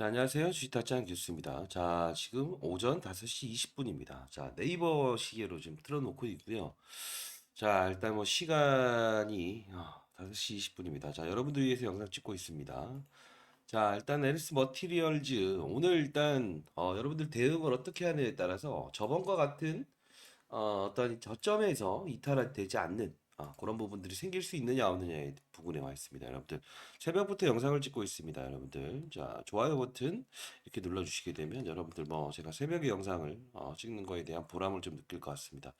자, 안녕하세요. 주식타짱 교수입니다. 자, 지금 오전 5시 20분입니다. 자, 네이버 시계로 지금 틀어놓고 있고요. 자, 일단 뭐 시간이 5시 20분입니다. 자, 여러분들 위해서 영상 찍고 있습니다. 자, 일단 LS 머티리얼즈 오늘 일단 여러분들 대응을 어떻게 하느냐에 따라서 저번과 같은 어떤 저점에서 이탈되지 않는 그런 부분들이 생길 수 있느냐 없느냐의 부분에 와 있습니다. 여러분들 새벽부터 영상을 찍고 있습니다. 여러분들 자 좋아요 버튼 이렇게 눌러주시게 되면 여러분들 뭐 제가 새벽에 영상을 찍는 거에 대한 보람을 좀 느낄 것 같습니다.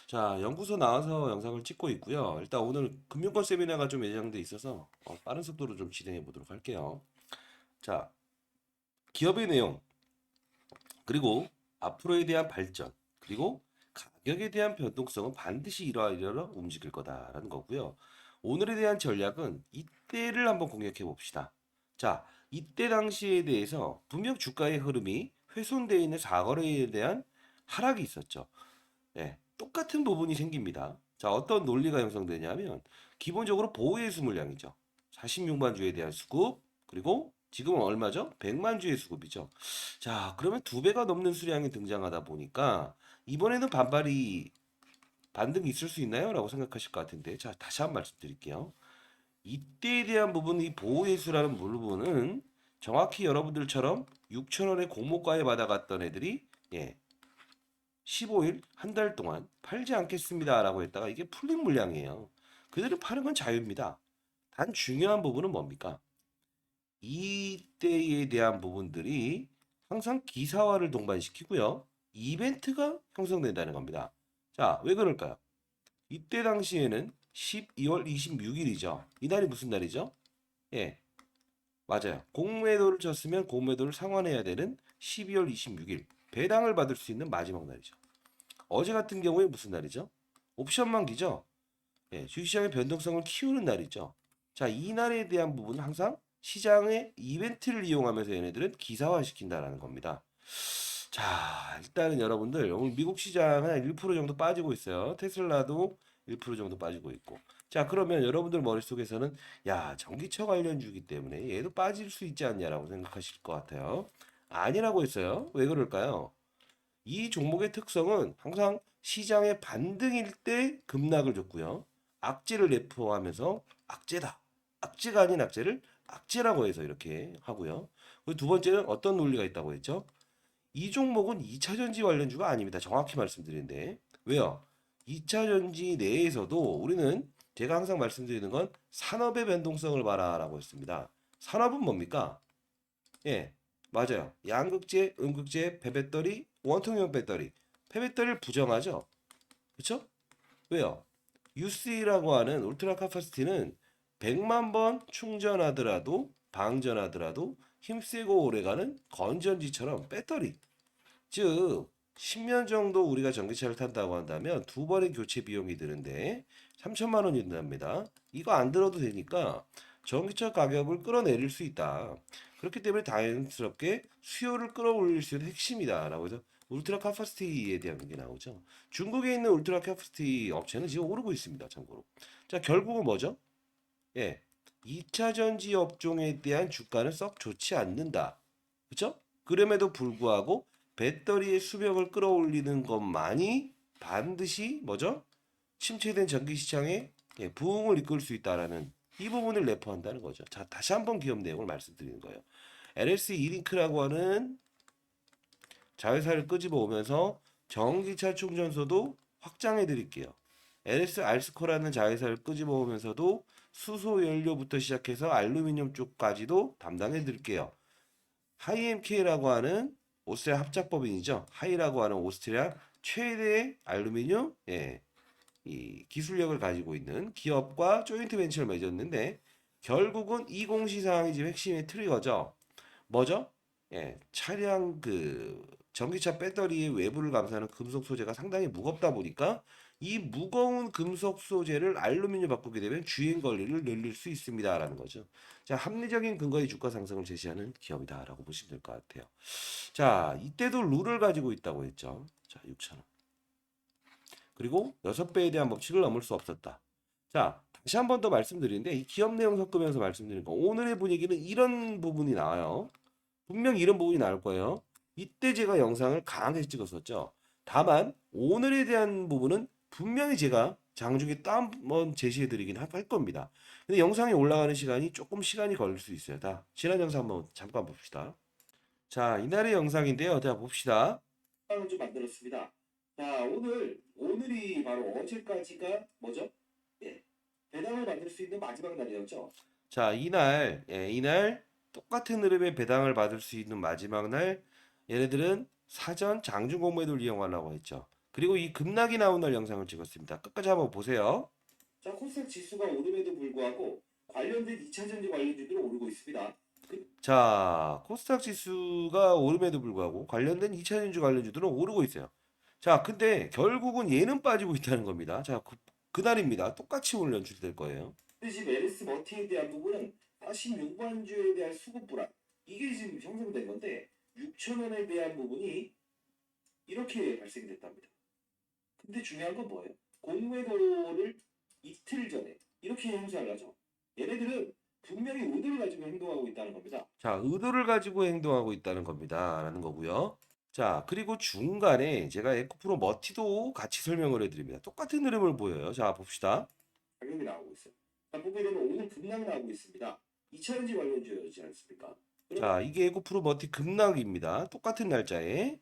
자 연구소 나와서 영상을 찍고 있고요. 일단 오늘 금융권 세미나가 좀 예정돼 있어서 빠른 속도로 좀 진행해 보도록 할게요. 자 기업의 내용 그리고 앞으로에 대한 발전 그리고 가격에 대한 변동성은 반드시 이러이러 움직일 거다라는 거고요. 오늘에 대한 전략은 이때를 한번 공략해 봅시다. 자, 이때 당시에 대해서 분명 주가의 흐름이 훼손되어 있는 4거래에 대한 하락이 있었죠. 네, 똑같은 부분이 생깁니다. 자, 어떤 논리가 형성되냐면 기본적으로 보호예수 물량이죠. 46만 주에 대한 수급 그리고 지금은 얼마죠? 100만 주의 수급이죠. 자, 그러면 두 배가 넘는 수량이 등장하다 보니까 이번에는 반등이 있을 수 있나요? 라고 생각하실 것 같은데 자, 다시 한번 말씀드릴게요. 이때에 대한 부분, 이 보호예수라는 부분은 정확히 여러분들처럼 6,000원에 공모가에 받아갔던 애들이 예, 15일, 한 달 동안 팔지 않겠습니다. 라고 했다가 이게 풀린 물량이에요. 그들은 파는 건 자유입니다. 단 중요한 부분은 뭡니까? 이때에 대한 부분들이 항상 기사화를 동반시키고요. 이벤트가 형성된다는 겁니다. 자, 왜 그럴까요? 이때 당시에는 12월 26일이죠. 이날이 무슨 날이죠? 예, 맞아요. 공매도를 쳤으면 공매도를 상환해야 되는 12월 26일. 배당을 받을 수 있는 마지막 날이죠. 어제 같은 경우에 무슨 날이죠? 옵션 만기죠. 예, 주식시장의 변동성을 키우는 날이죠. 자, 이 날에 대한 부분은 항상 시장의 이벤트를 이용하면서 얘네들은 기사화시킨다라는 겁니다. 자, 일단은 여러분들 오늘 미국 시장은 한 1% 정도 빠지고 있어요. 테슬라도 1% 정도 빠지고 있고. 자, 그러면 여러분들 머릿속에서는 야, 전기차 관련주기 때문에 얘도 빠질 수 있지 않냐라고 생각하실 것 같아요. 아니라고 했어요. 왜 그럴까요? 이 종목의 특성은 항상 시장의 반등일 때 급락을 줬고요. 악재를 내포하면서 악재다. 악재가 아닌 악재를 악재라고 해서 이렇게 하고요. 그리고 두 번째는 어떤 논리가 있다고 했죠? 이 종목은 2차 전지 관련주가 아닙니다. 정확히 말씀드리는데. 왜요? 2차 전지 내에서도 우리는 제가 항상 말씀드리는 건 산업의 변동성을 봐라라고 했습니다. 산업은 뭡니까? 예, 맞아요. 양극재, 음극재, 폐배터리, 원통형 배터리. 폐배터리를 부정하죠. 그렇죠? 왜요? UC라고 하는 울트라 카파시티는 100만 번 충전하더라도 방전하더라도 힘세고 오래가는 건전지처럼 배터리. 즉 10년 정도 우리가 전기차를 탄다고 한다면 두 번의 교체 비용이 드는데 3천만 원이 든답니다. 이거 안 들어도 되니까 전기차 가격을 끌어내릴 수 있다. 그렇기 때문에 자연스럽게 수요를 끌어올릴 수 있는 핵심이다라고 해서 울트라 카파시티에 대한 게 나오죠. 중국에 있는 울트라 카파시티 업체는 지금 오르고 있습니다. 참고로. 자, 결국은 뭐죠? 예. 2차 전지 업종에 대한 주가는 썩 좋지 않는다. 그렇죠? 그럼에도 불구하고 배터리의 수명을 끌어올리는 것만이 반드시 뭐죠? 침체된 전기 시장에 부흥을 이끌 수 있다라는 이 부분을 내포한다는 거죠. 자, 다시 한번 기업 내용을 말씀드리는 거예요. LS 이링크라고 하는 자회사를 끄집어 오면서 전기차 충전소도 확장해 드릴게요. LS 알스코라는 자회사를 끄집어 오면서도 수소 연료부터 시작해서 알루미늄 쪽까지도 담당해 드릴게요. 하이엠케이라고 하는 오스트리아 합작법인이죠. 하이라고 하는 오스트리아 최대의 알루미늄 이 기술력을 가지고 있는 기업과 조인트 벤처를 맺었는데 결국은 이 공시사항이 지금 핵심의 트리거죠. 뭐죠? 예, 차량 전기차 배터리의 외부를 감싸는 금속 소재가 상당히 무겁다 보니까 이 무거운 금속 소재를 알루미늄 바꾸게 되면 주행 거리를 늘릴 수 있습니다라는 거죠. 자, 합리적인 근거의 주가 상승을 제시하는 기업이다라고 보시면 될 것 같아요. 자, 이때도 룰을 가지고 있다고 했죠. 자, 6,000원. 그리고 6배에 대한 법칙을 넘을 수 없었다. 자, 다시 한 번 더 말씀드리는데 이 기업 내용 섞으면서 말씀드리는 거 오늘의 분위기는 이런 부분이 나와요. 분명 이런 부분이 나올 거예요. 이때 제가 영상을 강하게 찍었었죠. 다만 오늘에 대한 부분은 분명히 제가 장중에 또 한번 제시해 드리긴 할 겁니다. 근데 영상이 올라가는 시간이 조금 시간이 걸릴 수 있어요. 다 지난 영상 한번 잠깐 봅시다. 자, 이날의 영상인데요. 자, 봅시다. 영상을 좀 만들었습니다. 자, 오늘이 바로 어제까지가 뭐죠? 예, 배당을 받을 수 있는 마지막 날이었죠. 자, 이날 똑같은 흐름의 배당을 받을 수 있는 마지막 날, 얘네들은 사전 장중 공매도를 이용하려고 했죠. 그리고 이 급락이 나온 날 영상을 찍었습니다. 끝까지 한번 보세요. 자, 코스닥 지수가 오름에도 불구하고 관련된 2차 전지 관련주들은 오르고 있습니다. 자, 코스닥 지수가 오름에도 불구하고 관련된 2차 전지 관련주들은 오르고 있어요. 자, 근데 결국은 얘는 빠지고 있다는 겁니다. 자, 그날입니다. 똑같이 오늘 연출될 거예요. 지금 LS 머티에 대한 부분은 46만 주에 대한 수급 불안, 이게 지금 형성된 건데 6천 원에 대한 부분이 이렇게 발생이 됐답니다. 근데 중요한 건 뭐예요? 공매도를 이틀 전에 이렇게 행사를 하죠. 얘네들은 분명히 의도를 가지고 행동하고 있다는 겁니다. 자, 의도를 가지고 행동하고 있다는 겁니다. 라는 거고요. 자, 그리고 중간에 제가 에코프로 머티도 같이 설명을 해드립니다. 똑같은 흐름을 보여요. 자, 봅시다. 가격이 나오고 있어요. 자, 보게 되면 오늘 급락 나오고 있습니다. 2차전지 관련주였지 않습니까? 자, 이게 에코프로 머티 급락입니다. 똑같은 날짜에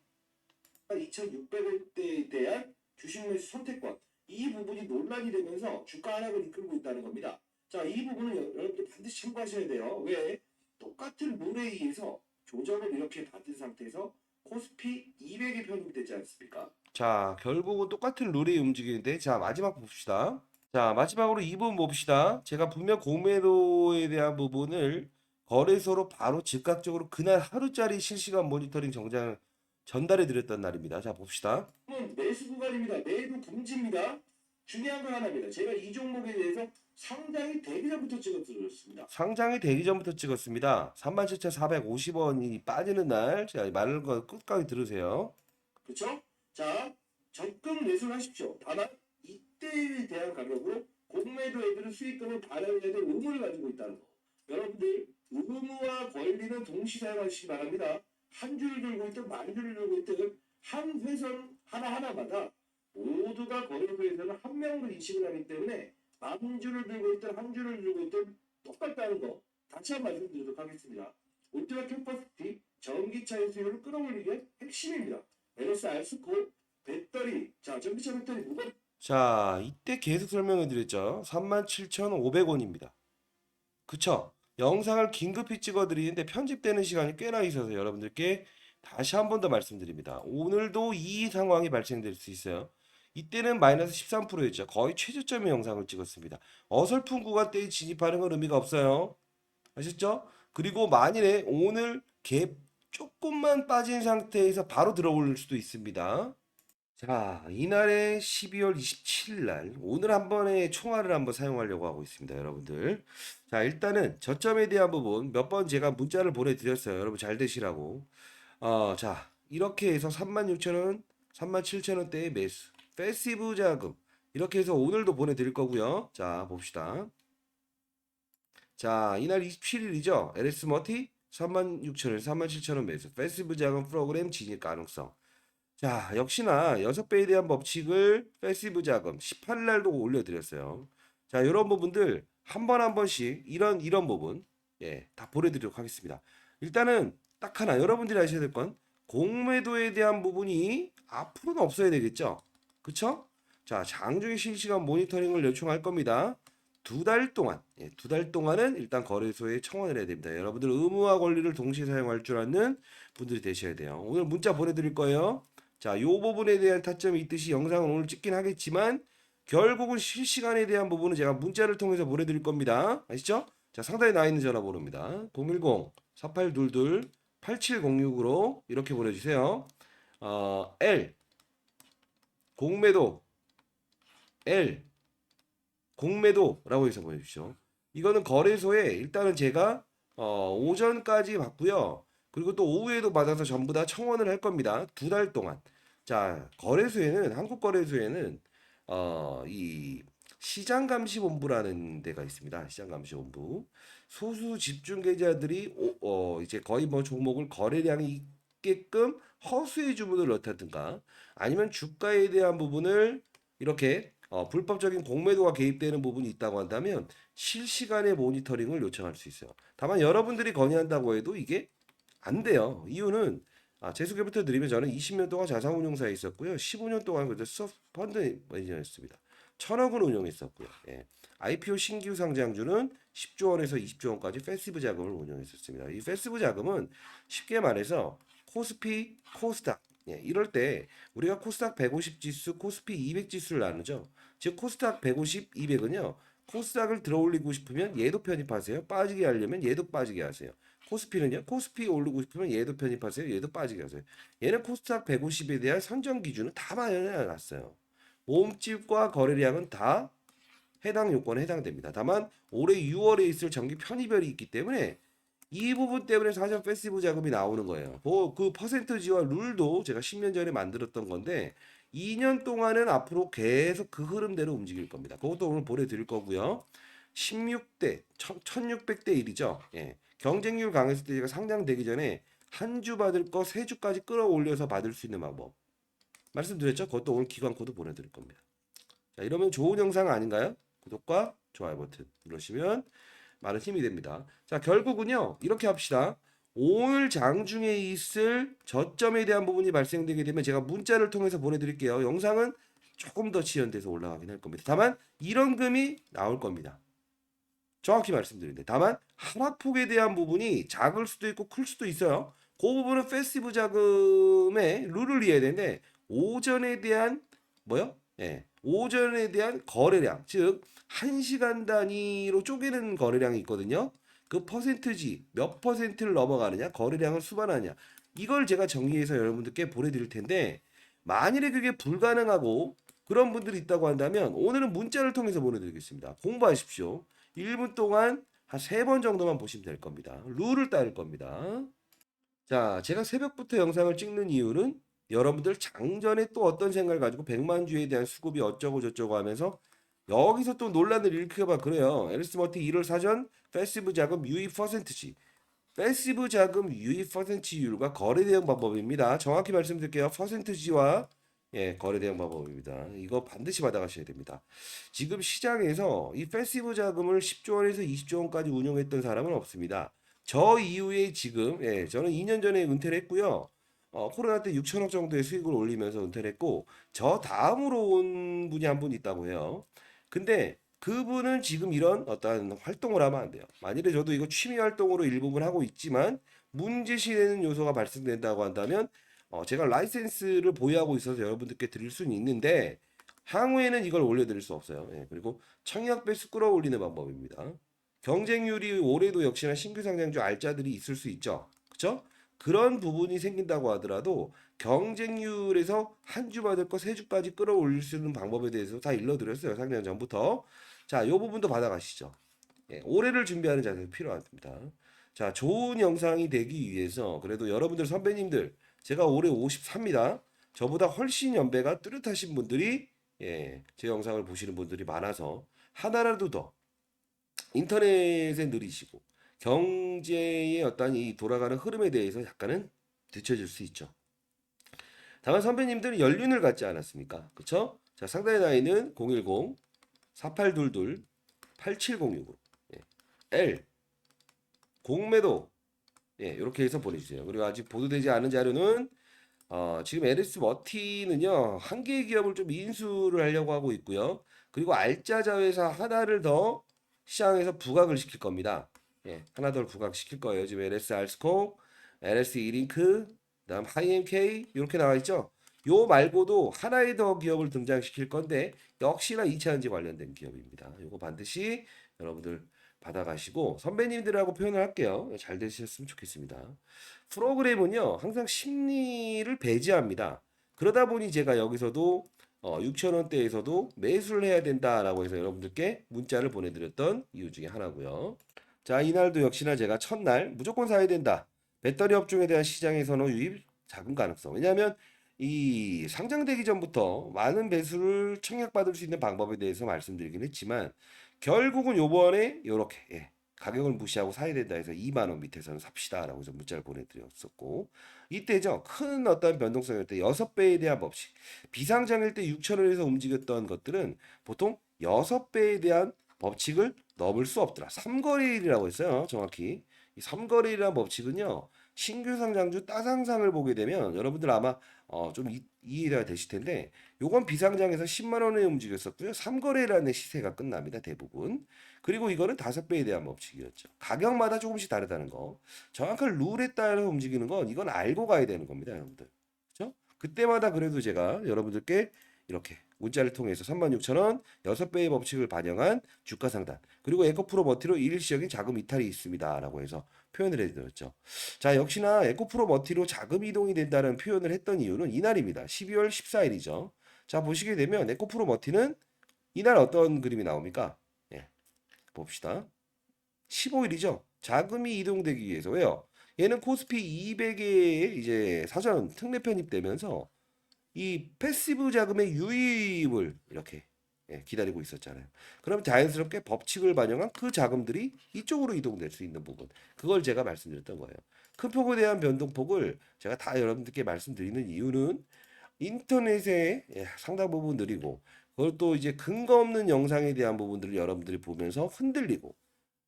2,600원대에 대한 주식 매수 선택권, 이 부분이 논란이 되면서 주가 하락을 이끌고 있다는 겁니다. 자, 이 부분은 여러분들 반드시 참고하셔야 돼요. 왜? 똑같은 룰에 의해서 조정을 이렇게 받은 상태에서 코스피 200에 편입됐지 않습니까? 자, 결국은 똑같은 룰이 움직이는데, 자, 마지막 봅시다. 자, 마지막으로 이 부분 봅시다. 제가 분명 공매도에 대한 부분을 거래소로 바로 즉각적으로 그날 하루짜리 실시간 모니터링 정장 전달해 드렸던 날입니다. 자, 봅시다. 매수 구간입니다. 매도 금지입니다. 중요한 거 하나입니다. 제가 이 종목에 대해서 상장이 되기 전부터 찍었습니다. 상장이 되기 전부터 찍었습니다. 37,450원이 빠지는 날, 제가 말하는 거 끝까지 들으세요. 그렇죠? 자, 적금 매수를 하십시오. 다만 이때에 대한 가격으로 공매도 애들은 수익금을 발행해야 될 의무를 가지고 있다는 거. 여러분들 의무와 권리는 동시 사용하시기 바랍니다. 한 줄을 들고 있든 만 줄을 들고 있든 한 회선 하나하나마다 모두가 거래소에서는 한 명으로 인식을 하기 때문에 만 줄을 들고 있든 한 줄을 들고 있든 똑같다는 거 다시 한번 말씀드리도록 하겠습니다. 울트라 캐퍼시티 전기차의 수요를 끌어올리기의 핵심입니다. LS 알스코 배터리, 자, 전기차 배터리 무겁. 자, 이때 계속 설명을 드렸죠. 37,500원입니다. 그쵸? 영상을 긴급히 찍어드리는데 편집되는 시간이 꽤나 있어서 여러분들께 다시 한 번 더 말씀드립니다. 오늘도 이 상황이 발생될 수 있어요. 이때는 마이너스 13%였죠. 거의 최저점의 영상을 찍었습니다. 어설픈 구간대에 진입하는 건 의미가 없어요. 아셨죠? 그리고 만일에 오늘 갭 조금만 빠진 상태에서 바로 들어올 수도 있습니다. 자, 이날의 12월 27일 날 오늘 한 번에 총알을 한번 사용하려고 하고 있습니다, 여러분들. 자, 일단은 저점에 대한 부분 몇 번 제가 문자를 보내드렸어요. 여러분 잘 되시라고. 자, 이렇게 해서 36,000원, 37,000원대의 매수, 패시브 자금 이렇게 해서 오늘도 보내드릴 거고요. 자, 봅시다. 자, 이날 27일이죠. LS 머티 36,000원, 37,000원 매수, 패시브 자금 프로그램 진입 가능성. 자, 역시나 6배에 대한 법칙을 패시브 자금 18일 날도 올려드렸어요. 자, 이런 부분들 한 번 한 번씩 이런 부분 다 보내드리도록 하겠습니다. 일단은 딱 하나 여러분들이 아셔야 될 건 공매도에 대한 부분이 앞으로는 없어야 되겠죠. 그쵸? 자, 장중에 실시간 모니터링을 요청할 겁니다. 2달 동안, 2달 동안은 일단 거래소에 청원을 해야 됩니다. 여러분들 의무와 권리를 동시에 사용할 줄 아는 분들이 되셔야 돼요. 오늘 문자 보내드릴 거예요. 자, 요 부분에 대한 타점이 있듯이 영상은 오늘 찍긴 하겠지만 결국은 실시간에 대한 부분은 제가 문자를 통해서 보내드릴 겁니다. 아시죠? 자, 상단에 나와 있는 전화번호입니다. 010-4822-8706으로 이렇게 보내주세요. L 공매도 L 공매도라고 해서 보내주십시오. 이거는 거래소에 일단은 제가 오전까지 받고요. 그리고 또 오후에도 받아서 전부 다 청원을 할 겁니다. 2달 동안. 자, 거래소에는 한국 거래소에는 이 시장감시본부라는 데가 있습니다. 시장감시본부. 소수 집중 계좌들이 이제 거의 뭐 종목을 거래량이 있게끔 허수의 주문을 넣다든가 아니면 주가에 대한 부분을 이렇게 불법적인 공매도가 개입되는 부분이 있다고 한다면 실시간의 모니터링을 요청할 수 있어요. 다만 여러분들이 건의한다고 해도 이게 안 돼요. 이유는 제 소개부터 드리면 저는 20년 동안 자산운용사에 있었고요. 15년 동안 그래도 펀드 매니저였습니다. 1,000억을 운용했었고요. 예. IPO 신규 상장주는 10조 원에서 20조 원까지 패시브 자금을 운용했었습니다. 이 패시브 자금은 쉽게 말해서 코스피, 코스닥 이럴 때 우리가 코스닥 150 지수, 코스피 200 지수를 나누죠. 즉 코스닥 150, 200은요. 코스닥을 들어올리고 싶으면 얘도 편입하세요. 빠지게 하려면 얘도 빠지게 하세요. 코스피는요. 코스피 오르고 싶으면 얘도 편입하세요. 얘도 빠지게 하세요. 얘는 코스닥 150에 대한 선정 기준은 다 마련해놨어요. 몸집과 거래량은 다 해당 요건에 해당됩니다. 다만 올해 6월에 있을 정기 편입별이 있기 때문에 이 부분 때문에 사전 패시브 자금이 나오는 거예요. 그 퍼센트지와 룰도 제가 10년 전에 만들었던 건데 2년 동안은 앞으로 계속 그 흐름대로 움직일 겁니다. 그것도 오늘 보내드릴 거고요. 16대 1600대 1이죠. 예. 경쟁률 강했을 때 제가 상장되기 전에 한 주 받을 거 세 주까지 끌어올려서 받을 수 있는 방법 말씀드렸죠. 그것도 오늘 기관 코드 보내드릴 겁니다. 자, 이러면 좋은 영상 아닌가요? 구독과 좋아요 버튼 누르시면 많은 힘이 됩니다. 자, 결국은요. 이렇게 합시다. 오늘 장중에 있을 저점에 대한 부분이 발생되게 되면 제가 문자를 통해서 보내드릴게요. 영상은 조금 더 지연돼서 올라가긴 할 겁니다. 다만 이런 금이 나올 겁니다. 정확히 말씀드리는데 다만 하락폭에 대한 부분이 작을 수도 있고 클 수도 있어요. 그 부분은 패시브 자금의 룰을 이해해야 되는데 오전에 대한 뭐요? 예. 오전에 대한 거래량, 즉 1시간 단위로 쪼개는 거래량이 있거든요. 그 퍼센트지 몇 퍼센트를 넘어가느냐, 거래량을 수반하느냐. 이걸 제가 정리해서 여러분들께 보내드릴 텐데 만일에 그게 불가능하고 그런 분들이 있다고 한다면 오늘은 문자를 통해서 보내드리겠습니다. 공부하십시오. 1분 동안 한 3번 정도만 보시면 될 겁니다. 룰을 따를 겁니다. 자, 제가 새벽부터 영상을 찍는 이유는 여러분들 장전에 또 어떤 생각을 가지고 100만 주에 대한 수급이 어쩌고 저쩌고 하면서 여기서 또 논란을 일으켜봐 그래요. 에리스머티 1월 사전 패시브 자금 유입 퍼센트지. 패시브 자금 유입 퍼센트율과 거래 대응 방법입니다. 정확히 말씀드릴게요. 퍼센트지와 거래 대응 방법입니다. 이거 반드시 받아가셔야 됩니다. 지금 시장에서 이 패시브 자금을 10조 원에서 20조 원까지 운용했던 사람은 없습니다. 저 이후에 지금 저는 2년 전에 은퇴를 했고요. 코로나 때 6천억 정도의 수익을 올리면서 은퇴를 했고 저 다음으로 온 분이 한 분 있다고 해요. 근데 그분은 지금 이런 어떤 활동을 하면 안 돼요. 만일에 저도 이거 취미 활동으로 일부분 하고 있지만 문제시되는 요소가 발생된다고 한다면 제가 라이센스를 보유하고 있어서 여러분들께 드릴 수는 있는데 향후에는 이걸 올려드릴 수 없어요. 그리고 청약 배수 끌어올리는 방법입니다. 경쟁률이 올해도 역시나 신규 상장주 알짜들이 있을 수 있죠. 그렇죠? 그런 부분이 생긴다고 하더라도 경쟁률에서 한 주 받을 거 세 주까지 끌어올릴 수 있는 방법에 대해서 다 일러드렸어요. 상장 전부터. 자, 이 부분도 받아가시죠. 올해를 준비하는 자세가 필요합니다. 자, 좋은 영상이 되기 위해서 그래도 여러분들 선배님들 제가 올해 54입니다. 저보다 훨씬 연배가 뚜렷하신 분들이 제 영상을 보시는 분들이 많아서 하나라도 더 인터넷에 느리시고 경제의 어떤 이 돌아가는 흐름에 대해서 약간은 뒤처질 수 있죠. 다만 선배님들은 연륜을 갖지 않았습니까? 그쵸? 자, 상단에 나있는 010 4822 8706 L 공매도 이렇게 해서 보내주세요. 그리고 아직 보도되지 않은 자료는 지금 LS 머티는요 한 개의 기업을 좀 인수를 하려고 하고 있고요. 그리고 알짜 자회사 하나를 더 시장에서 부각을 시킬 겁니다. 하나 더 부각시킬 거예요. 지금 LS 알스코, LS 이링크, 그다음 하이엠K 이렇게 나와 있죠. 요 말고도 하나의 더 기업을 등장시킬 건데 역시나 2차전지 관련된 기업입니다. 이거 반드시 여러분들 받아가시고 선배님들하고 표현을 할게요. 잘 되셨으면 좋겠습니다. 프로그램은요 항상 심리를 배제합니다. 그러다 보니 제가 여기서도 6,000원대에서도 매수를 해야 된다라고 해서 여러분들께 문자를 보내드렸던 이유 중에 하나고요. 자, 이날도 역시나 제가 첫날 무조건 사야 된다. 배터리 업종에 대한 시장의 선호 유입 작은 가능성. 왜냐하면 이 상장되기 전부터 많은 배수를 청약받을 수 있는 방법에 대해서 말씀드리긴 했지만 결국은 요번에 요렇게 가격을 무시하고 사야 된다 해서 2만 원 밑에서는 삽시다라고 해서 문자를 보내드렸었고 이때죠. 큰 어떤 변동성일 때 6배에 대한 법칙 비상장일 때 6천 원에서 움직였던 것들은 보통 6배에 대한 법칙을 넘을 수 없더라. 삼거래일이라고 했어요. 정확히 이 삼거래일이라는 법칙은요. 신규 상장주 따상상을 보게 되면 여러분들 아마 좀 이해가 되실 텐데 요건 비상장에서 10만 원에 움직였었고요. 삼거래일안의 시세가 끝납니다. 대부분. 그리고 이거는 5배에 대한 법칙이었죠. 가격마다 조금씩 다르다는 거. 정확한 룰에 따라 움직이는 건 이건 알고 가야 되는 겁니다, 여러분들. 그렇죠? 그때마다 그래도 제가 여러분들께 이렇게 문자를 통해서 36,000원 6배의 법칙을 반영한 주가 상단 그리고 에코프로 머티로 일시적인 자금 이탈이 있습니다라고 해서 표현을 해드렸죠. 자, 역시나 에코프로 머티로 자금 이동이 된다는 표현을 했던 이유는 이날입니다. 12월 14일이죠. 자, 보시게 되면 에코프로 머티는 이날 어떤 그림이 나옵니까? 예, 봅시다. 15일이죠. 자금이 이동되기 위해서 왜요? 얘는 코스피 200에 이제 사전 특례 편입되면서 이 패시브 자금의 유입을 이렇게 기다리고 있었잖아요. 그럼 자연스럽게 법칙을 반영한 그 자금들이 이쪽으로 이동될 수 있는 부분. 그걸 제가 말씀드렸던 거예요. 큰 폭에 대한 변동폭을 제가 다 여러분들께 말씀드리는 이유는 인터넷에 상당 부분 느리고 그걸 또 이제 근거 없는 영상에 대한 부분들을 여러분들이 보면서 흔들리고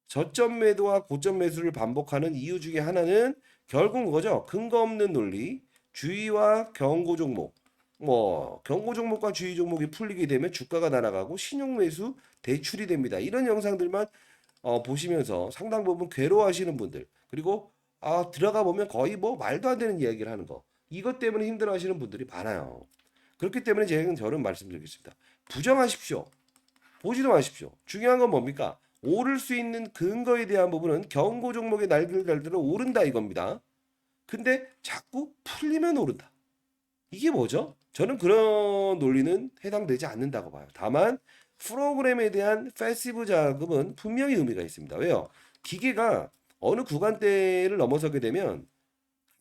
저점 매도와 고점 매수를 반복하는 이유 중에 하나는 결국 그거죠. 근거 없는 논리, 주의와 경고 종목. 뭐 경고 종목과 주의 종목이 풀리게 되면 주가가 날아가고 신용 매수 대출이 됩니다. 이런 영상들만 보시면서 상당 부분 괴로워하시는 분들 그리고 들어가 보면 거의 뭐 말도 안 되는 이야기를 하는 거 이것 때문에 힘들어하시는 분들이 많아요. 그렇기 때문에 저는 말씀드리겠습니다. 부정하십시오. 보지도 마십시오. 중요한 건 뭡니까? 오를 수 있는 근거에 대한 부분은 경고 종목의 날개를 달들어 오른다 이겁니다. 근데 자꾸 풀리면 오른다. 이게 뭐죠? 저는 그런 논리는 해당되지 않는다고 봐요. 다만 프로그램에 대한 패시브 자금은 분명히 의미가 있습니다. 왜요? 기계가 어느 구간대를 넘어서게 되면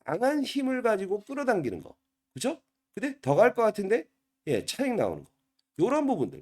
강한 힘을 가지고 끌어당기는 거. 그죠? 근데 더 갈 것 같은데 차익 나오는 거. 요런 부분들.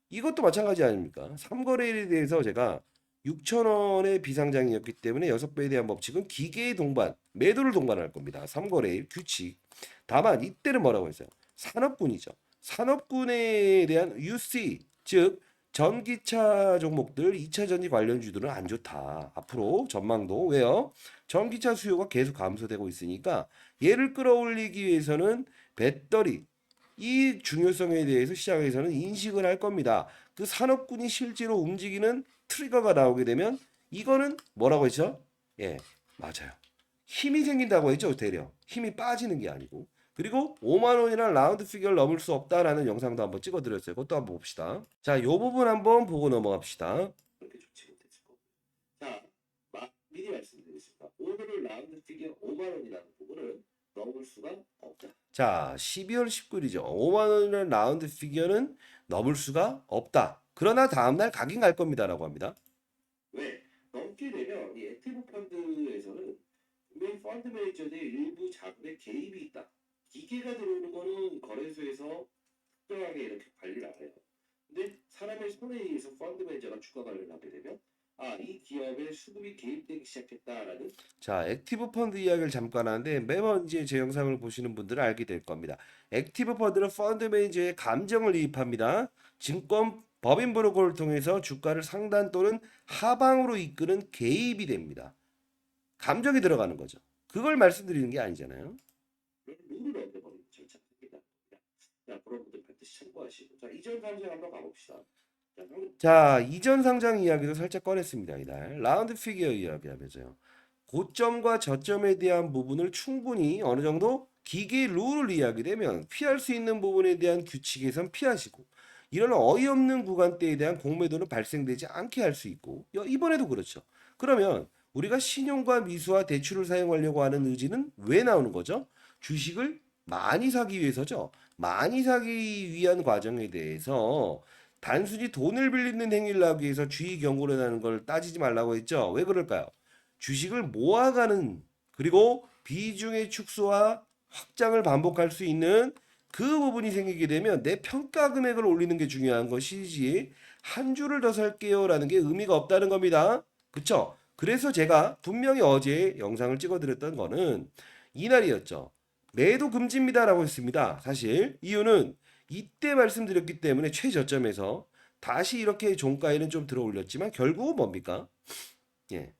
이것도 마찬가지 아닙니까? 삼거래일에 대해서 제가 6,000원의 비상장이었기 때문에 6배에 대한 법칙은 기계의 동반, 매도를 동반할 겁니다. 삼거래일 규칙. 다만 이때는 뭐라고 했어요? 산업군이죠. 산업군에 대한 UC, 즉 전기차 종목들, 2차 전지 관련주들은 안 좋다. 앞으로 전망도 왜요? 전기차 수요가 계속 감소되고 있으니까 얘를 끌어올리기 위해서는 배터리 이 중요성에 대해서 시장에서는 인식을 할 겁니다. 그 산업군이 실제로 움직이는 트리거가 나오게 되면 이거는 뭐라고 했죠? 예, 맞아요. 힘이 생긴다고 했죠, 대략. 힘이 빠지는 게 아니고. 그리고 5만 원이란 라운드 피겨를 넘을 수 없다라는 영상도 한번 찍어드렸어요. 그것도 한번 봅시다. 자, 이 부분 한번 보고 넘어갑시다. 그렇게 좋지 못했을 거고. 자, 미리 말씀드리겠습니다. 오늘은 라운드 피겨 5만 원이라는 부분을 넘을 수가 없다. 자, 12월 19일이죠. 5만 원이라는 라운드 피겨는 넘을 수가 없다. 그러나 다음날 가긴 갈 겁니다라고 합니다. 왜? 넘게 되면 이 액티브 펀드에서는 분명히 펀드 매니저들의 일부 자금의 개입이 있다. 기계가 들어오는 거는 거래소에서 특별하게 이렇게 관리를 안 해요. 근데 사람의 손에 의해서 펀드 매니저가 주가 관리를 하게 되면 이 기업의 수급이 개입되기 시작했다라는. 자, 액티브 펀드 이야기를 잠깐 하는데 매번 이제 제 영상을 보시는 분들은 알게 될 겁니다. 액티브 펀드는 펀드 매니저의 감정을 이입합니다. 증권 법인 브로커를 통해서 주가를 상단 또는 하방으로 이끄는 개입이 됩니다. 감정이 들어가는 거죠. 그걸 말씀드리는 게 아니잖아요. 룰을 어겨버리는 절차입니다. 자, 그런 분들 반드시 참고하시고. 자, 이전 상장 한번 가봅시다. 자, 이전 상장 이야기도 살짝 꺼냈습니다. 이날 라운드 피겨 이야기하면서요. 고점과 저점에 대한 부분을 충분히 어느 정도 기계 룰을 이야기되면 피할 수 있는 부분에 대한 규칙에선 피하시고 이런 어이없는 구간대에 대한 공매도는 발생되지 않게 할 수 있고 이번에도 그렇죠. 그러면 우리가 신용과 미수와 대출을 사용하려고 하는 의지는 왜 나오는 거죠? 주식을 많이 사기 위해서죠. 많이 사기 위한 과정에 대해서 단순히 돈을 빌리는 행위를 하기 위해서 주의 경고를 하는 걸 따지지 말라고 했죠. 왜 그럴까요? 주식을 모아가는 그리고 비중의 축소와 확장을 반복할 수 있는 그 부분이 생기게 되면 내 평가 금액을 올리는 게 중요한 것이지 한 주를 더 살게요 라는 게 의미가 없다는 겁니다. 그쵸? 그래서 제가 분명히 어제 영상을 찍어드렸던 거는 이날이었죠. 매도 금지입니다라고 했습니다. 사실 이유는 이때 말씀드렸기 때문에 최저점에서 다시 이렇게 종가에는 좀 들어 올렸지만 결국은 뭡니까? 예.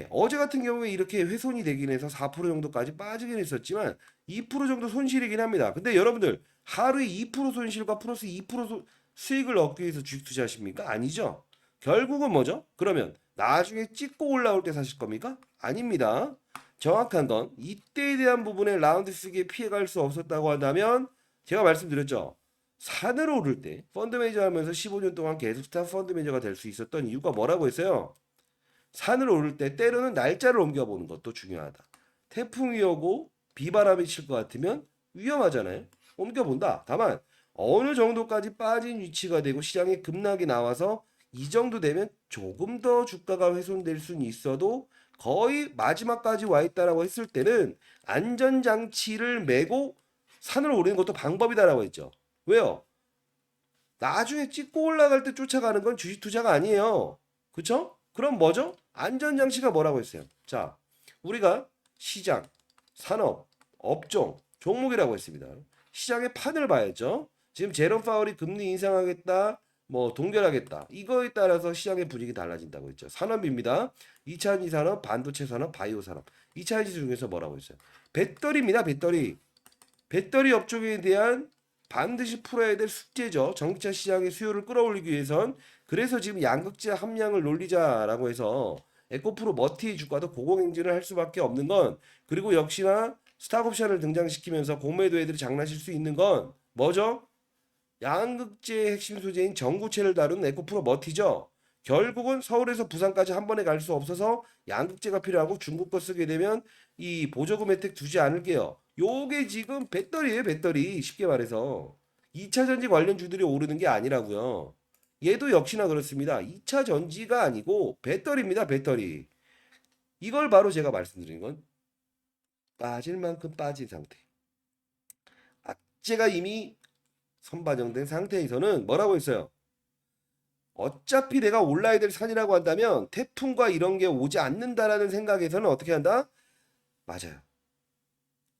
어제 같은 경우에 이렇게 훼손이 되긴 해서 4% 정도까지 빠지긴 했었지만 2% 정도 손실이긴 합니다. 근데 여러분들 하루에 2% 손실과 플러스 2% 수익을 얻기 위해서 주식 투자하십니까? 아니죠. 결국은 뭐죠? 그러면 나중에 찍고 올라올 때 사실 겁니까? 아닙니다. 정확한 건 이때에 대한 부분에 라운드 쓰기에 피해갈 수 없었다고 한다면 제가 말씀드렸죠. 산을 오를 때 펀드 매니저 하면서 15년 동안 계속 스타 펀드 매니저가 될 수 있었던 이유가 뭐라고 했어요? 산을 오를 때 때로는 날짜를 옮겨보는 것도 중요하다. 태풍이 오고 비바람이 칠 것 같으면 위험하잖아요. 옮겨본다. 다만 어느 정도까지 빠진 위치가 되고 시장에 급락이 나와서 이 정도 되면 조금 더 주가가 훼손될 수는 있어도 거의 마지막까지 와 있다라고 했을 때는 안전장치를 메고 산을 오르는 것도 방법이다라고 했죠. 왜요? 나중에 찍고 올라갈 때 쫓아가는 건 주식 투자가 아니에요. 그쵸? 그럼 뭐죠? 안전장치가 뭐라고 했어요? 자, 우리가 시장, 산업, 업종, 종목이라고 했습니다. 시장의 판을 봐야죠. 지금 제롬 파월이 금리 인상하겠다, 뭐 동결하겠다. 이거에 따라서 시장의 분위기 달라진다고 했죠. 산업입니다. 2차전지 산업, 반도체 산업, 바이오 산업. 2차전지 중에서 뭐라고 했어요? 배터리입니다. 배터리. 배터리 업종에 대한 반드시 풀어야 될 숙제죠. 전기차 시장의 수요를 끌어올리기 위해선. 그래서 지금 양극재 함량을 놀리자라고 해서 에코프로 머티 주가도 고공행진을 할 수밖에 없는 건, 그리고 역시나 스탁옵션을 등장시키면서 공매도 애들이 장난칠 수 있는 건 뭐죠? 양극재의 핵심 소재인 전구체를 다루는 에코프로 머티죠. 결국은 서울에서 부산까지 한 번에 갈 수 없어서 양극재가 필요하고 중국 거 쓰게 되면 이 보조금 혜택 두지 않을게요. 요게 지금 배터리예요, 배터리. 쉽게 말해서 2차 전지 관련주들이 오르는 게 아니라고요. 얘도 역시나 그렇습니다. 2차 전지가 아니고 배터리입니다, 배터리. 이걸 바로 제가 말씀드린 건 빠질 만큼 빠진 상태. 악재가 이미 선반영된 상태에서는 뭐라고 했어요? 어차피 내가 올라야 될 산이라고 한다면 태풍과 이런 게 오지 않는다라는 생각에서는 어떻게 한다? 맞아요.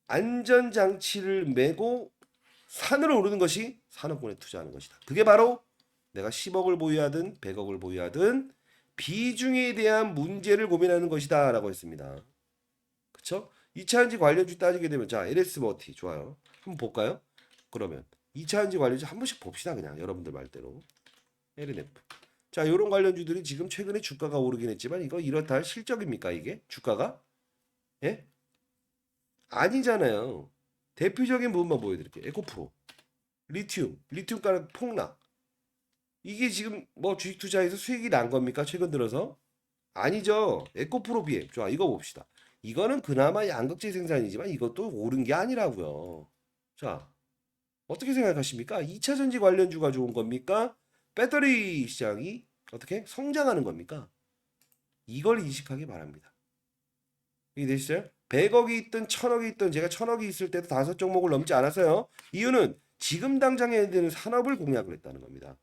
안전장치를 메고 산으로 오르는 것이 산업군에 투자하는 것이다. 그게 바로 내가 10억을 보유하든 100억을 보유하든 비중에 대한 문제를 고민하는 것이다 라고 했습니다. 그쵸? 2차전지 관련주 따지게 되면 자 LS 머티 좋아요. 한번 볼까요? 그러면 2차전지 관련주 한 번씩 봅시다. 그냥 여러분들 말대로. LNF. 자, 요런 관련주들이 지금 최근에 주가가 오르긴 했지만 이거 이렇다 할 실적입니까, 이게? 주가가? 예? 아니잖아요. 대표적인 부분만 보여드릴게요. 에코프로, 리튬 가격 폭락. 이게 지금 뭐 주식 투자에서 수익이 난 겁니까? 최근 들어서? 아니죠. 에코프로 BM. 좋아, 이거 봅시다. 이거는 그나마 양극재 생산이지만 이것도 오른 게 아니라고요. 자, 어떻게 생각하십니까? 2차 전지 관련주가 좋은 겁니까? 배터리 시장이 어떻게 성장하는 겁니까? 이걸 인식하기 바랍니다. 이해되시죠? 100억이 있든 1000억이 있든 제가 1000억이 있을 때도 5종목을 넘지 않았어요. 이유는 지금 당장 해야 되는 산업을 공략을 했다는 겁니다.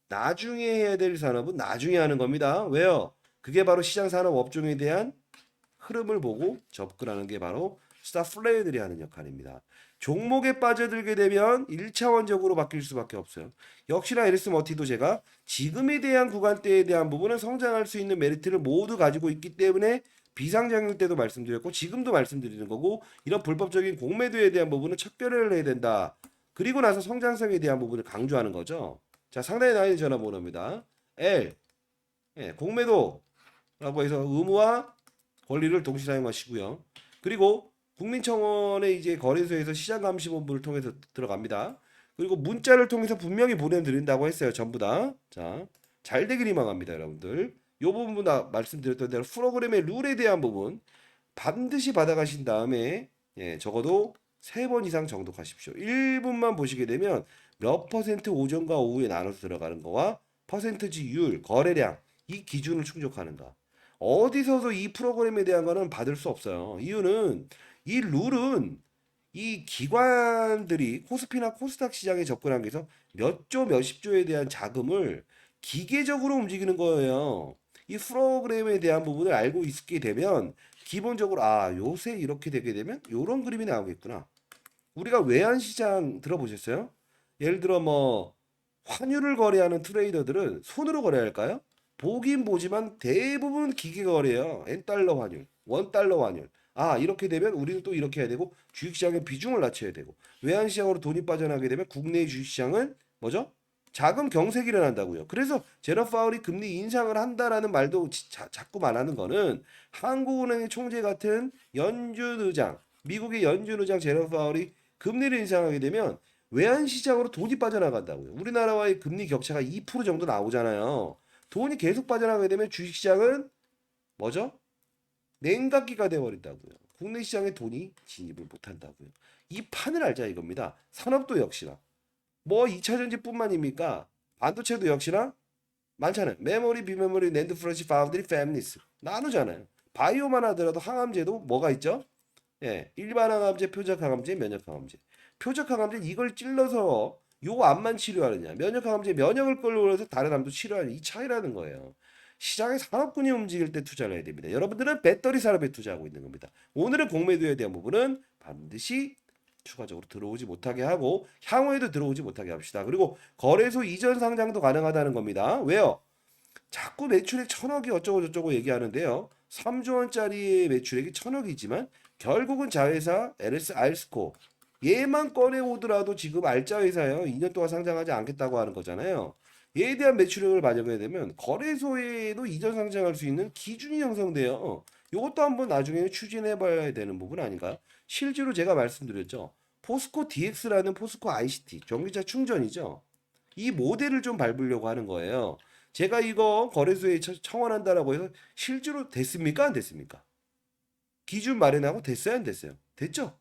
나중에 해야 될 산업은 나중에 하는 겁니다. 왜요? 그게 바로 시장 산업 업종에 대한 흐름을 보고 접근하는 게 바로 스타 플레이들이 하는 역할입니다. 종목에 빠져들게 되면 1차원적으로 바뀔 수밖에 없어요. 역시나 에리스 머티도 제가 지금에 대한 구간대에 대한 부분은 성장할 수 있는 메리트를 모두 가지고 있기 때문에 비상장일 때도 말씀드렸고 지금도 말씀드리는 거고, 이런 불법적인 공매도에 대한 부분은 척결을 해야 된다. 그리고 나서 성장성에 대한 부분을 강조하는 거죠. 자, 상단에 나와 있는 전화번호입니다. L, 공매도라고 해서 의무와 권리를 동시 사용하시고요. 그리고 국민청원에 이제 거래소에서 시장감시본부를 통해서 들어갑니다. 그리고 문자를 통해서 분명히 보내드린다고 했어요. 전부 다. 자, 잘 되길 희망합니다, 여러분들. 요 부분 말씀드렸던 대로 프로그램의 룰에 대한 부분 반드시 받아가신 다음에 적어도 3번 이상 정독하십시오. 1분만 보시게 되면 몇 퍼센트 오전과 오후에 나눠서 들어가는 거와 퍼센트지율, 거래량 이 기준을 충족하는가. 어디서도 이 프로그램에 대한 거는 받을 수 없어요. 이유는 이 룰은 이 기관들이 코스피나 코스닥 시장에 접근한 게서 몇 조, 몇십 조에 대한 자금을 기계적으로 움직이는 거예요. 이 프로그램에 대한 부분을 알고 있게 되면 기본적으로 아 요새 이렇게 되게 되면 요런 그림이 나오겠구나. 우리가 외환시장 들어보셨어요? 예를 들어 뭐 환율을 거래하는 트레이더들은 손으로 거래할까요? 보긴 보지만 대부분 기계 거래예요. N달러 환율, 원달러 환율. 아 이렇게 되면 우리는 또 이렇게 해야 되고 주식시장의 비중을 낮춰야 되고 외환시장으로 돈이 빠져나가게 되면 국내 주식시장은 뭐죠? 자금 경색이 일어난다고요. 그래서 제로 파월이 금리 인상을 한다라는 말도 자꾸 말하는 거는 한국은행의 총재 같은 연준 의장, 미국의 연준 의장 제로 파월이 금리를 인상하게 되면 외환시장으로 돈이 빠져나간다고요. 우리나라와의 금리 격차가 2% 정도 나오잖아요. 돈이 계속 빠져나가게 되면 주식시장은 뭐죠? 냉각기가 돼버린다고요. 국내 시장에 돈이 진입을 못한다고요. 이 판을 알자 이겁니다. 산업도 역시나. 뭐 2차 전지뿐만입니까? 반도체도 역시나 많잖아요. 메모리, 비메모리, 낸드, 플래시, 파운드리, 패밀리스 나누잖아요. 바이오만 하더라도 항암제도 뭐가 있죠? 예, 일반 항암제, 표적 항암제, 면역 항암제. 표적 항암제 이걸 찔러서 요 암만 치료하느냐. 면역 항암제 면역을 끌어올려서 다른 암도 치료하는 이 차이라는 거예요. 시장의 산업군이 움직일 때 투자를 해야 됩니다. 여러분들은 배터리 산업에 투자하고 있는 겁니다. 오늘은 공매도에 대한 부분은 반드시 추가적으로 들어오지 못하게 하고 향후에도 들어오지 못하게 합시다. 그리고 거래소 이전 상장도 가능하다는 겁니다. 왜요? 자꾸 매출액 1,000억이 어쩌고 저쩌고 얘기하는데요. 3조 원짜리 매출액이 1,000억이지만 결국은 자회사 LS 알스코 얘만 꺼내오더라도 지금 알짜 회사예요. 2년 동안 상장하지 않겠다고 하는 거잖아요. 얘에 대한 매출액을 반영해야 되면 거래소에도 이전 상장할 수 있는 기준이 형성돼요. 이것도 한번 나중에 추진해 봐야 되는 부분 아닌가요? 실제로 제가 말씀드렸죠. 포스코 DX라는 포스코 ICT 전기차 충전이죠. 이 모델을 좀 밟으려고 하는 거예요. 제가 이거 거래소에 청원한다라고 해서 실제로 됐습니까? 안 됐습니까? 기준 마련하고 됐어요? 안 됐어요? 됐죠?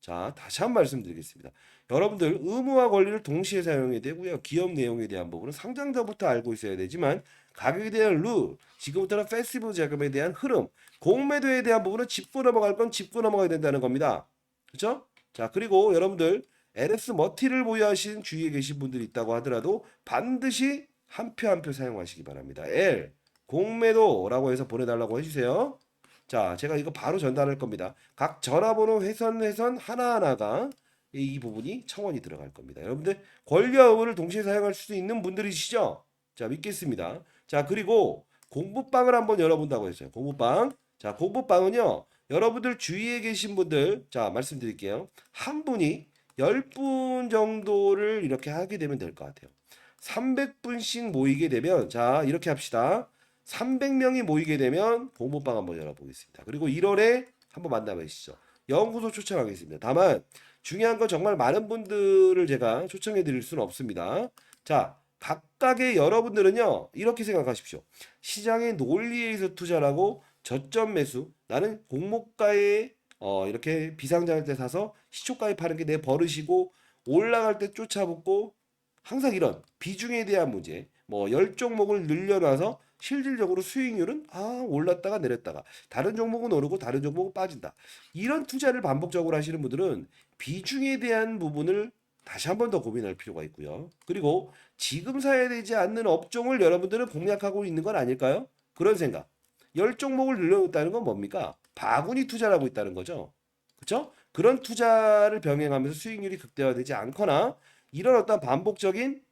자, 다시 한 번 말씀드리겠습니다. 여러분들 의무와 권리를 동시에 사용해야 되고요. 기업 내용에 대한 부분은 상장자부터 알고 있어야 되지만 가격에 대한 룰, 지금부터는 패시브 자금에 대한 흐름, 공매도에 대한 부분은 짚고 넘어갈 건 짚고 넘어가야 된다는 겁니다. 그렇죠? 자, 그리고 여러분들 LS 머티를 보유하신 주위에 계신 분들이 있다고 하더라도 반드시 한 표 한 표 사용하시기 바랍니다. L 공매도라고 해서 보내달라고 해주세요. 자, 제가 이거 바로 전달할 겁니다. 각 전화번호 회선 하나하나가 이 부분이 청원이 들어갈 겁니다. 여러분들 권리와 의무를 동시에 사용할 수 있는 분들이시죠? 자, 믿겠습니다. 자, 그리고 공부방을 한번 열어본다고 했어요. 공부방. 자, 공부방은요. 여러분들 주위에 계신 분들, 자, 말씀드릴게요. 한 분이 10분 정도를 이렇게 하게 되면 될 것 같아요. 300분씩 모이게 되면, 자, 이렇게 합시다. 300명이 모이게 되면 공부방 한번 열어보겠습니다. 그리고 1월에 한번 만나보시죠. 연구소 초청하겠습니다. 다만 중요한 건 정말 많은 분들을 제가 초청해 드릴 수는 없습니다. 자, 각각의 여러분들은요. 이렇게 생각하십시오. 시장의 논리에 의해서 투자를 하고 저점 매수. 나는 공모가에 이렇게 비상장할 때 사서 시초가에 파는 게 내 버릇이고 올라갈 때 쫓아붙고 항상 이런 비중에 대한 문제. 뭐 10종목을 늘려놔서 실질적으로 수익률은 올랐다가 내렸다가 다른 종목은 오르고 다른 종목은 빠진다. 이런 투자를 반복적으로 하시는 분들은 비중에 대한 부분을 다시 한 번 더 고민할 필요가 있고요. 그리고 지금 사야 되지 않는 업종을 여러분들은 공략하고 있는 건 아닐까요? 그런 생각. 10종목을 늘려놓다는 건 뭡니까? 바구니 투자를 하고 있다는 거죠. 그렇죠? 그런 투자를 병행하면서 수익률이 극대화되지 않거나 이런 어떤 반복적인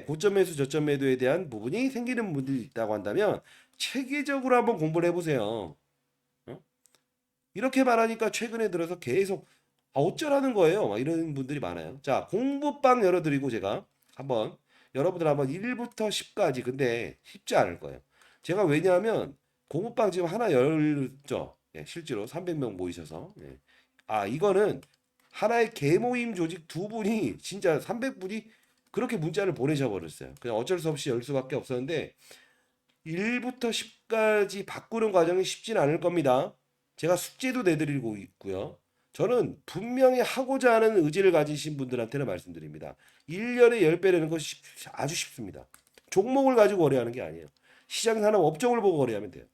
고점 매수 저점 매도에 대한 부분이 생기는 분들이 있다고 한다면 체계적으로 한번 공부를 해보세요. 어? 이렇게 말하니까 최근에 들어서 계속 어쩌라는 거예요. 막 이런 분들이 많아요. 자, 공부방 열어드리고 제가 한번 여러분들 한번 1부터 10까지 근데 쉽지 않을 거예요. 제가 왜냐하면 공부방 지금 하나 열죠. 실제로 300명 모이셔서. 이거는 하나의 개모임 조직 두 분이 진짜 300분이 그렇게 문자를 보내셔 버렸어요. 그냥 어쩔 수 없이 열 수밖에 없었는데 1부터 10까지 바꾸는 과정이 쉽진 않을 겁니다. 제가 숙제도 내드리고 있고요. 저는 분명히 하고자 하는 의지를 가지신 분들한테는 말씀드립니다. 1년에 10배 내는 것이 아주 쉽습니다. 종목을 가지고 거래하는 게 아니에요. 시장 산업 업종을 보고 거래하면 돼요.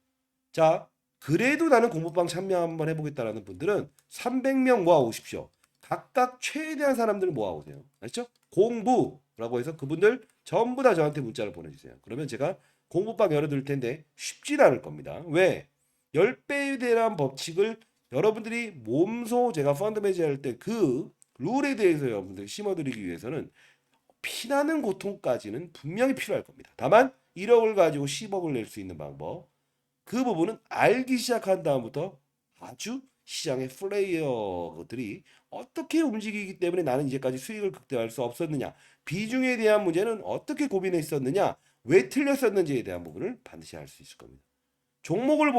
자, 그래도 나는 공부방 참여 한번 해보겠다라는 분들은 300명 모아오십시오. 각각 최대한 사람들을 모아오세요. 알죠? 공부라고 해서 그분들 전부 다 저한테 문자를 보내주세요. 그러면 제가 공부방 열어둘 텐데 쉽진 않을 겁니다. 왜? 10배에 대한 법칙을 여러분들이 몸소 제가 펀드 매지할 때 그 룰에 대해서 여러분들 심어드리기 위해서는 피나는 고통까지는 분명히 필요할 겁니다. 다만 1억을 가지고 10억을 낼 수 있는 방법, 그 부분은 알기 시작한 다음부터 아주 시장의 플레이어들이 어떻게 움직이기 때문에 나는 이제까지 수익을 극대화할 수 없었느냐, 비중에 대한 문제는 어떻게 고민했었느냐, 왜 틀렸었는지에 대한 부분을 반드시 알 수 있을 겁니다. 종목을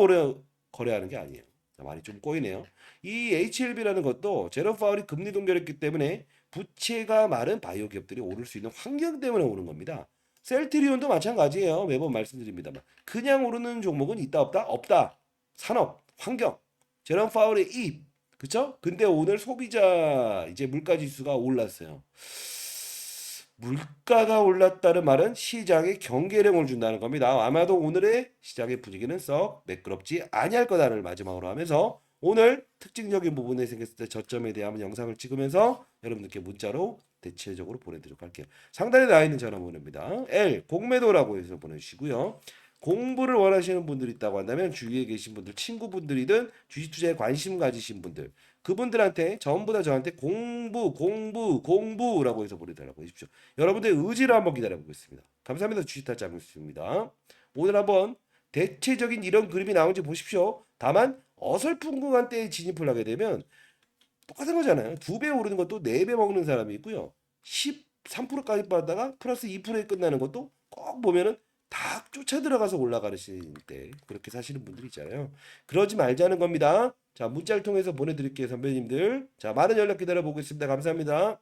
거래하는 게 아니에요. 많이 좀 꼬이네요. 이 HLB라는 것도 제롬 파월이 금리 동결했기 때문에 부채가 많은 바이오 기업들이 오를 수 있는 환경 때문에 오는 겁니다. 셀트리온도 마찬가지예요. 매번 말씀드립니다만 그냥 오르는 종목은 있다 없다 없다. 산업, 환경, 제롬 파월의 입, 그쵸? 근데 오늘 소비자 이제 물가 지수가 올랐어요. 물가가 올랐다는 말은 시장에 경계령을 준다는 겁니다. 아마도 오늘의 시장의 분위기는 썩 매끄럽지 아니할 거다를 마지막으로 하면서 오늘 특징적인 부분에 생겼을 때 저점에 대한 영상을 찍으면서 여러분들께 문자로 대체적으로 보내드리도록 할게요. 상단에 나와 있는 전화번호입니다. L 공매도라고 해서 보내주시고요. 공부를 원하시는 분들이 있다고 한다면 주위에 계신 분들, 친구분들이든 주식 투자에 관심 가지신 분들, 그분들한테 전부 다 저한테 공부라고 해서 보내달라고 해주십시오. 여러분들의 의지를 한번 기다려보겠습니다. 감사합니다. 주식타짜 장군수입니다. 오늘 한번 대체적인 이런 그림이 나오는지 보십시오. 다만 어설픈 구간대에 진입을 하게 되면 똑같은 거잖아요. 2배 오르는 것도 4배 먹는 사람이 있고요. 13%까지 받다가 플러스 2%에 끝나는 것도 꼭 보면은 다 쫓아 들어가서 올라가시는 때 그렇게 사시는 분들이 있잖아요. 그러지 말자는 겁니다. 자, 문자를 통해서 보내드릴게요, 선배님들. 자, 많은 연락 기다려 보겠습니다. 감사합니다.